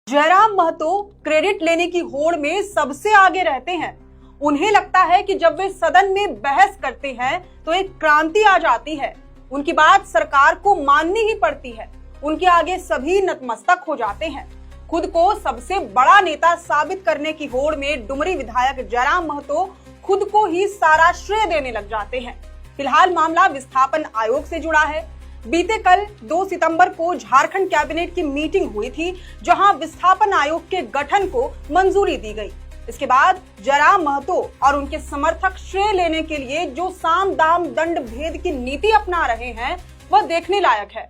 Jairam Mahato credit लेने की होड़ में सबसे आगे रहते हैं। उन्हें लगता है कि जब वे सदन में बहस करते हैं तो एक क्रांति आ जाती है। उनकी बात सरकार को माननी ही पड़ती है। उनके आगे सभी नतमस्तक हो जाते हैं। खुद को सबसे बड़ा नेता साबित करने की होड़ में डुमरी विधायक जयराम महतो खुद को ही सारा श्रेय देने लग जाते हैं। फिलहाल मामला विस्थापन आयोग से जुड़ा है। बीते कल 2 सितंबर को झारखंड कैबिनेट की मीटिंग हुई थी, जहां विस्थापन आयोग के गठन को मंजूरी दी गई। इसके बाद जयराम महतो और उनके समर्थक श्रेय लेने के लिए जो साम दाम दंड भेद की नीति अपना रहे हैं, वह देखने लायक है।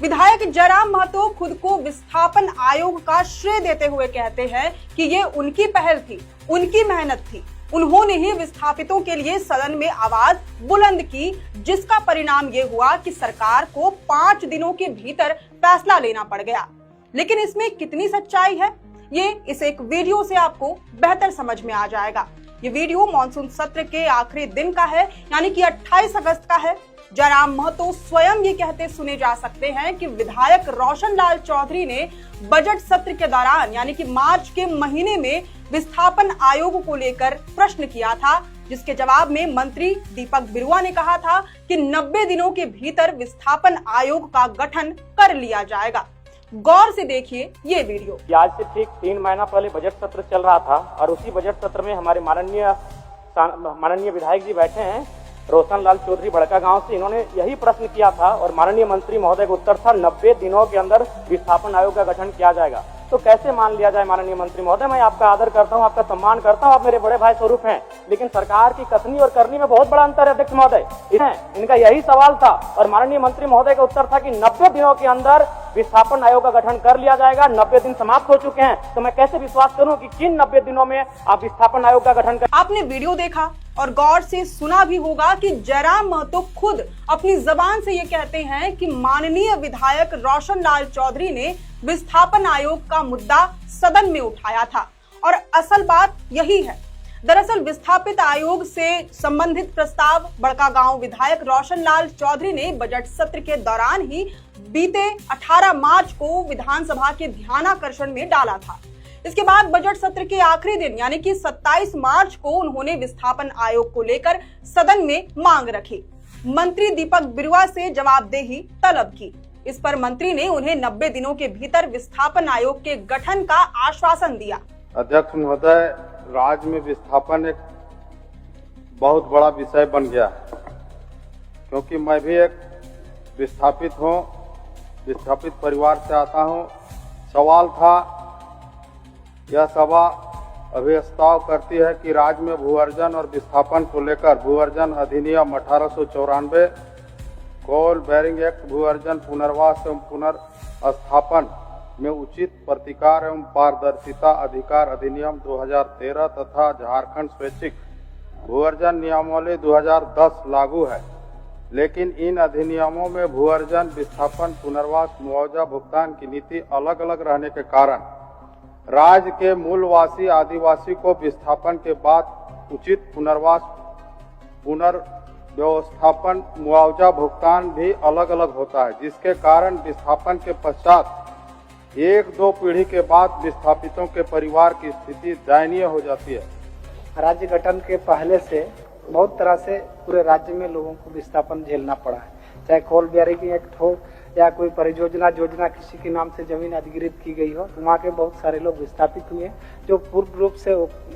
विधायक जयराम महतो खुद को विस्थापन आयोग का श्रेय देते हुए कहते हैं कि ये उनकी पहल थी, उनकी मेहनत थी। उन्होंने ही विस्थापितों के लिए सदन में आवाज बुलंद की, जिसका परिणाम ये हुआ कि सरकार को 5 दिनों के भीतर फैसला लेना पड़ गया। लेकिन इसमें कितनी सच्चाई है, ये इस एक वीडियो से आपको बेहतर समझ में आ जाएगा। ये वीडियो मॉनसून सत्र के आखिरी दिन का है, यानी कि 28 अगस्त का है। जयराम महतो स्वयं ये कहते सुने जा सकते हैं कि विधायक रोशन लाल चौधरी ने बजट सत्र के दौरान, यानी कि मार्च के महीने में विस्थापन आयोग को लेकर प्रश्न किया था, जिसके जवाब में मंत्री दीपक बिरुआ ने कहा था कि 90 दिनों के भीतर विस्थापन आयोग का गठन कर लिया जाएगा। गौर से देखिए ये वीडियो। आज से ठीक 3 महीना पहले बजट सत्र चल रहा था और उसी बजट सत्र में हमारे माननीय विधायक जी बैठे हैं, रोशन लाल चौधरी बड़का गांव से। इन्होंने यही प्रश्न किया था और माननीय मंत्री महोदय का उत्तर था 90 दिनों के अंदर विस्थापन आयोग का गठन किया जाएगा। तो कैसे मान लिया जाए माननीय मंत्री महोदय, मैं आपका आदर करता हूं, आपका सम्मान करता हूं, आप मेरे बड़े भाई स्वरूप हैं, लेकिन सरकार की कथनी और करनी में बहुत बड़ा अंतर है अध्यक्ष महोदय। इनका यही सवाल था और माननीय मंत्री महोदय का उत्तर था कि 90 दिनों के अंदर विस्थापन आयोग का गठन कर लिया जाएगा। 90 दिन समाप्त हो चुके हैं, तो मैं कैसे विश्वास करूं कि किन 90 दिनों में आप विस्थापन आयोग का गठन कर। आपने वीडियो देखा और गौर से सुना भी होगा कि जयराम महतो खुद अपनी जबान से ये कहते हैं कि माननीय विधायक रोशन लाल चौधरी ने विस्थापन आयोग का मुद्दा सदन में उठाया था और असल बात यही है। दरअसल विस्थापित आयोग से संबंधित प्रस्ताव बड़कागांव विधायक रोशन लाल चौधरी ने बजट सत्र के दौरान ही बीते 18 मार्च को विधानसभा के ध्यानाकर्षण में डाला था। इसके बाद बजट सत्र के आखिरी दिन, यानी कि 27 मार्च को उन्होंने विस्थापन आयोग को लेकर सदन में मांग रखी। मंत्री दीपक बिरुआ से जवाबदेही तलब की। इस पर मंत्री ने उन्हें 90 दिनों के भीतर विस्थापन आयोग के गठन का आश्वासन दिया। अध्यक्ष महोदय, राज्य में विस्थापन एक बहुत बड़ा विषय बन गया है, क्योंकि मैं भी एक विस्थापित हूँ, विस्थापित परिवार से आता हूँ। सवाल था, यह सभा अभिस्ताव करती है कि राज्य में भू-अर्जन और विस्थापन को लेकर भू-अर्जन अधिनियम 1894, कोल बेरिंग एक्ट, भू-अर्जन पुनर्वास एवं पुनर्स्थापन में उचित प्रतिकार एवं पारदर्शिता अधिकार अधिनियम 2013 तथा झारखंड स्वैच्छिक भू-अर्जन नियमावली 2010 लागू है। लेकिन इन अधिनियमों में भू-अर्जन, विस्थापन, पुनर्वास, मुआवजा भुगतान की नीति अलग अलग रहने के कारण राज्य के मूलवासी आदिवासी को विस्थापन के बाद उचित पुनर्वास, पुनर्व्यवस्थापन, मुआवजा भुगतान भी अलग अलग होता है, जिसके कारण विस्थापन के पश्चात 1-2 पीढ़ी के बाद विस्थापितों के परिवार की स्थिति दयनीय हो जाती है। राज्य गठन के पहले से बहुत तरह से पूरे राज्य में लोगों को विस्थापन झेलना पड़ा है, चाहे कोल बेरिंग एक्ट हो या कोई परियोजना योजना किसी के नाम से जमीन अधिग्रहित की गई हो, तो वहाँ के बहुत सारे लोग विस्थापित हुए जो पूर्ण रूप से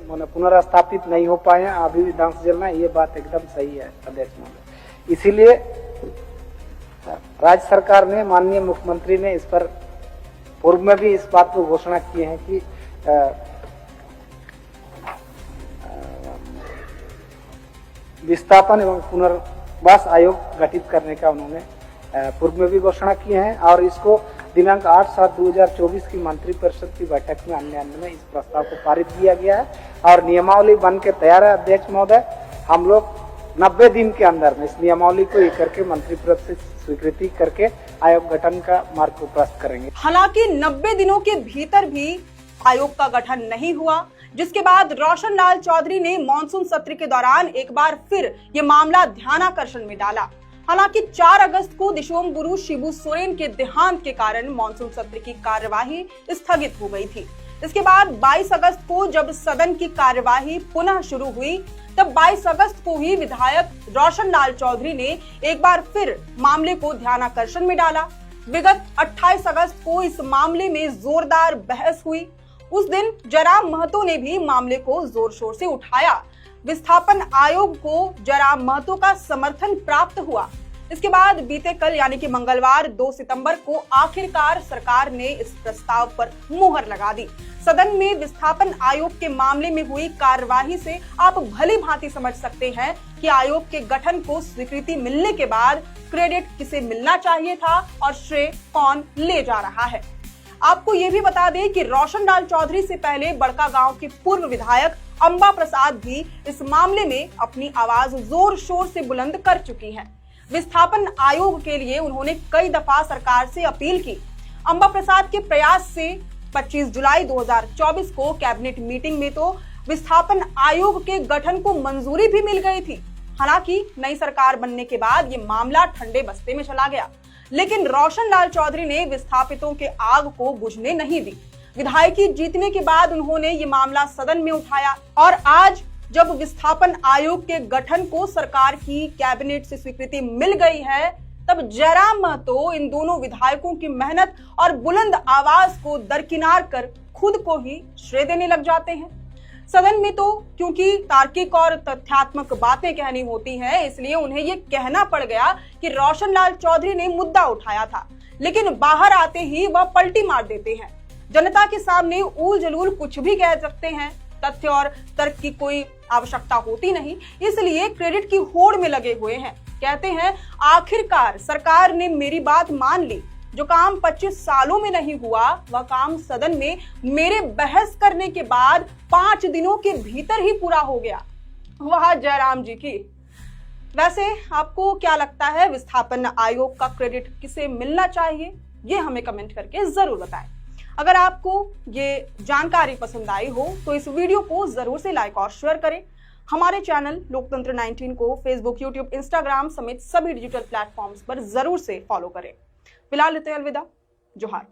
पुनर्स्थापित नहीं हो पाए हैं, अभी भी दंश झेलना। ये बात एकदम सही है अध्यक्ष महोदय। इसीलिए राज्य सरकार ने, माननीय मुख्यमंत्री ने इस पर पूर्व में भी इस बात को घोषणा किए हैं कि विस्थापन एवं पुनर्वास आयोग गठित करने का उन्होंने पूर्व में भी घोषणा किए हैं और इसको दिनांक 8/7/2024 की मंत्रिपरिषद की बैठक में अन्य में इस प्रस्ताव को पारित किया गया है और नियमावली बन के तैयार है। अध्यक्ष महोदय, हम लोग 90 दिन के अंदर में इस नियमावली को एक करके मंत्रिपरिषद से स्वीकृति करके आयोग गठन का मार्ग को प्रस्तुत करेंगे। हालांकि 90 दिनों के भीतर भी आयोग का गठन नहीं हुआ, जिसके बाद रोशन लाल चौधरी ने मॉनसून सत्र के दौरान एक बार फिर ये मामला ध्यानाकर्षण में डाला। हालांकि 4 अगस्त को दिशोम गुरु शिबू सोरेन के देहांत के कारण मानसून सत्र की कार्यवाही स्थगित हो गई थी। इसके बाद 22 अगस्त को जब सदन की कार्यवाही पुनः शुरू हुई, तब 22 अगस्त को ही विधायक रोशन लाल चौधरी ने एक बार फिर मामले को ध्यानाकर्षण में डाला। विगत 28 अगस्त को इस मामले में जोरदार बहस हुई। उस दिन जयराम महतो ने भी मामले को जोर शोर से उठाया। विस्थापन आयोग को जयराम महतो का समर्थन प्राप्त हुआ। इसके बाद बीते कल यानी कि मंगलवार 2 सितंबर को आखिरकार सरकार ने इस प्रस्ताव पर मुहर लगा दी। सदन में विस्थापन आयोग के मामले में हुई कार्यवाही से आप भली भांति समझ सकते हैं कि आयोग के गठन को स्वीकृति मिलने के बाद क्रेडिट किसे मिलना चाहिए था और श्रेय कौन ले जा रहा है। आपको ये भी बता दें कि रोशन लाल चौधरी से पहले बड़कागांव के पूर्व विधायक अंबा प्रसाद भी इस मामले में अपनी आवाज जोर शोर से बुलंद कर चुकी हैं। विस्थापन आयोग के लिए उन्होंने कई दफा सरकार से अपील की। अंबा प्रसाद के प्रयास से 25 जुलाई 2024 को कैबिनेट मीटिंग में तो विस्थापन आयोग के गठन को मंजूरी भी मिल गई थी। हालांकि नई सरकार बनने के बाद ये मामला ठंडे बस्ते में चला गया, लेकिन रोशन लाल चौधरी ने विस्थापितों के आग को बुझने नहीं दी। विधायकी जीतने के बाद उन्होंने ये मामला सदन में उठाया और आज जब विस्थापन आयोग के गठन को सरकार की कैबिनेट से स्वीकृति मिल गई है, तब जयराम महतो इन दोनों विधायकों की मेहनत और बुलंद आवाज को दरकिनार कर खुद को ही श्रेय देने लग जाते हैं। सदन में तो क्योंकि तार्किक और तथ्यात्मक बातें कहनी होती हैं, इसलिए उन्हें ये कहना पड़ गया कि रोशन लाल चौधरी ने मुद्दा उठाया था, लेकिन बाहर आते ही वह पलटी मार देते हैं। जनता के सामने ऊल जलूल कुछ भी कह सकते हैं, तथ्य और तर्क की कोई आवश्यकता होती नहीं, इसलिए क्रेडिट की होड़ में लगे हुए हैं। कहते हैं आखिरकार सरकार ने मेरी बात मान ली। जो काम 25 सालों में नहीं हुआ, वह काम सदन में मेरे बहस करने के बाद 5 दिनों के भीतर ही पूरा हो गया। वाह जयराम जी की। वैसे आपको क्या लगता है, विस्थापन आयोग का क्रेडिट किसे मिलना चाहिए? ये हमें कमेंट करके जरूर बताएं। अगर आपको ये जानकारी पसंद आई हो तो इस वीडियो को जरूर से लाइक और शेयर करें। हमारे चैनल लोकतंत्र 19 को फेसबुक, यूट्यूब, इंस्टाग्राम समेत सभी डिजिटल प्लेटफॉर्म्स पर जरूर से फॉलो करें। फिलहाल लेते हैं अलविदा। जोहार।